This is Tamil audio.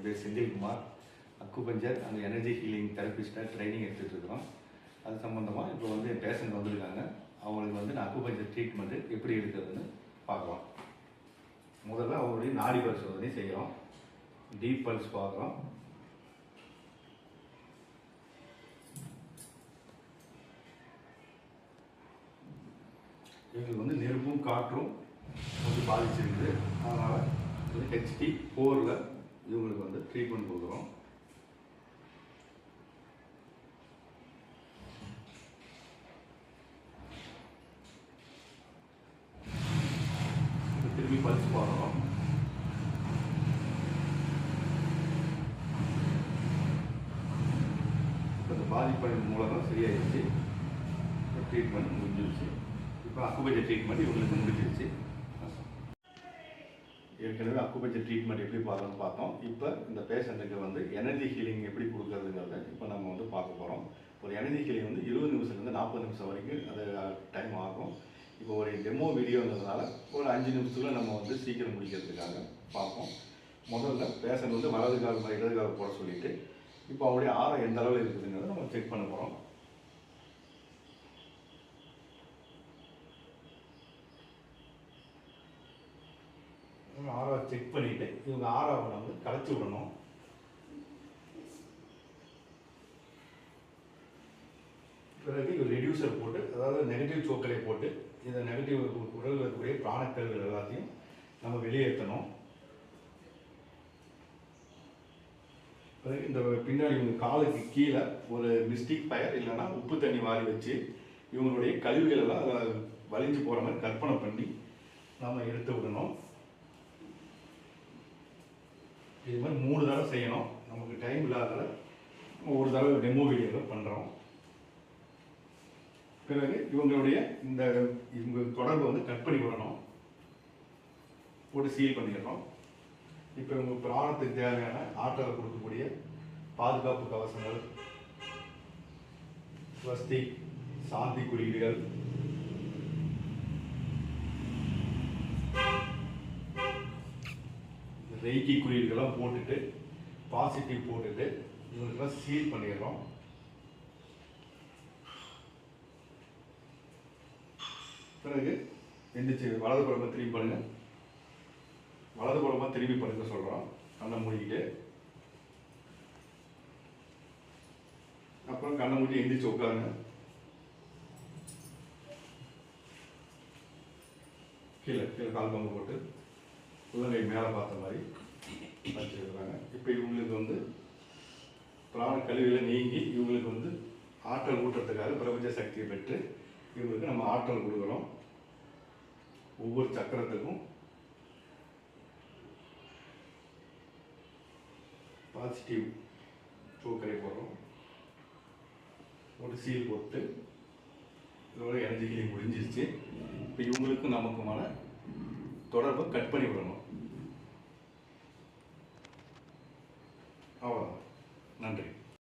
என் பேர் செந்தில்குமார். அக்குபஞ்சர் அந்த எனர்ஜி ஹீலிங் தெரபிஸ்ட்டாக ட்ரைனிங் எடுத்துகிட்டு இருக்கிறோம். அது சம்மந்தமாக இப்போ வந்து என் பேஷண்ட் வந்திருக்காங்க. அவங்களுக்கு வந்து நான் அக்குபஞ்சர் ட்ரீட்மெண்ட்டு எப்படி எடுக்கிறதுன்னு பார்க்கலாம். முதல்ல அவங்களுடைய நாடி பரிசோதனை செய்கிறோம். டீப் பல்ஸ் பார்க்குறோம். இவங்களுக்கு வந்து நெருப்பும் காற்றும் கொஞ்சம் பாதிச்சிருக்குது. அதனால் வந்து HT4ல் இவங்களுக்கு வந்து ட்ரீட்மெண்ட் கொடுக்குறோம். திரும்பி பல்ஸ் பார்க்குறோம். இப்போ இந்த பாதிப்பின் மூலம் சரியாயிடுச்சு. ட்ரீட்மெண்ட் முடிஞ்சிருச்சு. இப்போ அக்குபஞ்சர் ட்ரீட்மெண்ட் இவங்களுக்கு முடிஞ்சிருச்சு. ஏற்கனவே அக்குபஞ்சர் ட்ரீட்மெண்ட் எப்படி பார்க்கணும்னு பார்த்தோம். இப்போ இந்த பேஷண்ட்டுக்கு வந்து எனர்ஜி ஹீலிங் எப்படி கொடுக்குறதுங்கிறத இப்போ நம்ம வந்து பார்க்க போகிறோம். ஒரு எனர்ஜி ஹீலிங் வந்து 20 நிமிஷத்துலேருந்து 40 நிமிஷம் வரைக்கும் அது டைம் ஆகும். இப்போ ஒரு டெமோ வீடியோங்கிறதுனால ஒரு 5 நிமிஷத்துல நம்ம வந்து சீக்கிரம் முடிக்கிறதுக்காக பார்ப்போம். முதல்ல பேஷண்ட் வந்து வலது கால் இடது கால் போட சொல்லிவிட்டு இப்போ அவருடைய ஆரம் எந்த அளவில் இருக்குதுங்கிறத நம்ம செக் பண்ண போகிறோம். ஆறாவை செக் பண்ணிவிட்டு இவங்க ஆறாவை வந்து கலைச்சி விடணும். பிறகு ஒரு ரெடியூசர் போட்டு, அதாவது நெகட்டிவ் சோக்கரை போட்டு இந்த நெகட்டிவ் உடலில் இருக்கக்கூடிய பிராணக்கல்கள் எல்லாத்தையும் நம்ம வெளியேற்றணும். பிறகு இந்த பின்னாடி இவங்க காலுக்கு கீழே ஒரு மிஸ்டிக் பயர் இல்லைன்னா உப்பு தண்ணி வாரி வச்சு இவங்களுடைய கழிவுகள் எல்லாம் வலிஞ்சு போகிற மாதிரி கற்பனை பண்ணி நாம் எடுத்து விடணும். இது மாதிரி 3 தடவை செய்யணும். நமக்கு டைம் இல்லாததால் ஒரு தடவை டெமோ வீடியோவில் பண்ணுறோம். பிறகு இவங்களுடைய இவங்க தொடர்பை வந்து கட் பண்ணி விடணும். போட்டு சீல் பண்ணிடுறோம். இப்போ இவங்க பிராணத்துக்கு தேவையான ஆற்றலை கொடுக்கக்கூடிய பாதுகாப்பு கவசங்கள், ஸ்வஸ்தி, சாந்தி குறியீடுகள், ரெய்கி குறியீடுகள்லாம் போட்டுட்டு பாசிட்டிவ் போட்டுட்டு இவங்களுக்கெல்லாம் சீல் பண்ணிடுறோம். பிறகு எந்திரிச்சு வலதுபுறமாக திரும்பி படுங்க. வலதுபுறமாக திரும்பி படுக்க சொல்கிறோம். கண்ணை மூடிக்கிட்டு அப்புறம் கண்ணை மூடி எந்திரிச்சு உட்காருங்க. கீழே கால் பங்கு போட்டு உள்ளங்கை மேலே பார்த்த மாதிரி வச்சுருக்குறாங்க. இப்போ இவங்களுக்கு வந்து பிராண கழிவுகளை நீங்கி இவங்களுக்கு வந்து ஆற்றல் ஊட்டுறதுக்காக பிரபஞ்ச சக்தியை பெற்று இவங்களுக்கு நம்ம ஆற்றல் கொடுக்குறோம். ஒவ்வொரு சக்கரத்துக்கும் பாசிட்டிவ் சோக்கரை போடுறோம். ஒரு சீல் போட்டு இதோட எனர்ஜி ஹீலிங் முடிஞ்சிருச்சு. இப்போ இவங்களுக்கும் நமக்குமான தொடர்பை கட் பண்ணி விடணும். அவ்வளோதான். நன்றி.